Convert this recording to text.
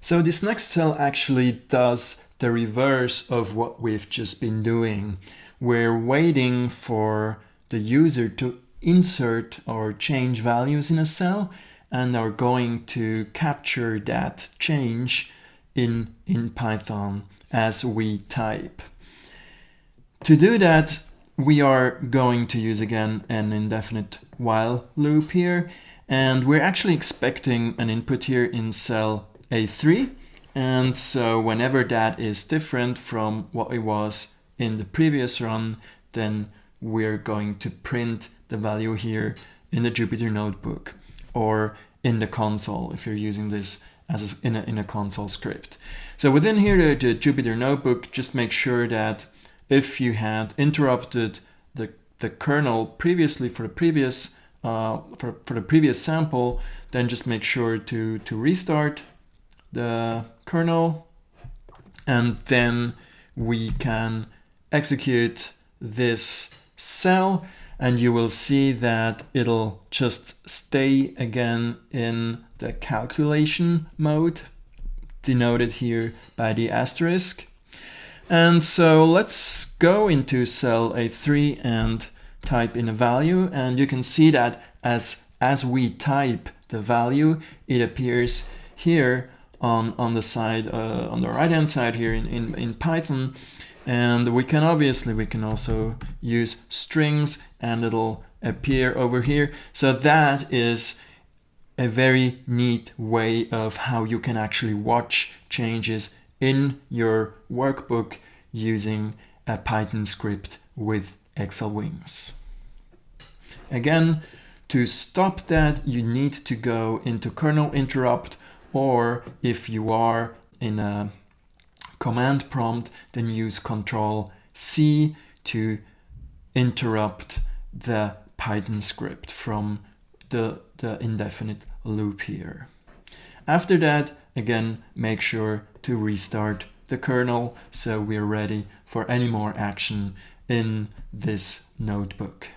So this next cell actually does the reverse of what we've just been doing. We're waiting for the user to insert or change values in a cell and are going to capture that change in Python as we type. To do that, we are going to use again an indefinite while loop here, and we're actually expecting an input here in cell A3, and so whenever that is different from what it was in the previous run, then we're going to print the value here in the Jupyter Notebook or in the console if you're using this as in a console script. So within here, the Jupyter Notebook, just make sure that if you had interrupted the kernel previously for the previous sample, then just make sure to restart the kernel, and then we can execute this cell, and you will see that it'll just stay again in the calculation mode, denoted here by the asterisk. And so let's go into cell A3 and type in a value, and you can see that as we type the value, it appears here on the side, on the right hand side here in Python. And we can also use strings and it'll appear over here. So that is a very neat way of how you can actually watch changes in your workbook using a Python script with XLWings. Again, to stop that, you need to go into kernel interrupt, or if you are in a command prompt, then use Control-C to interrupt the Python script from the indefinite loop here. After that, again, make sure to restart the kernel so we're ready for any more action in this notebook.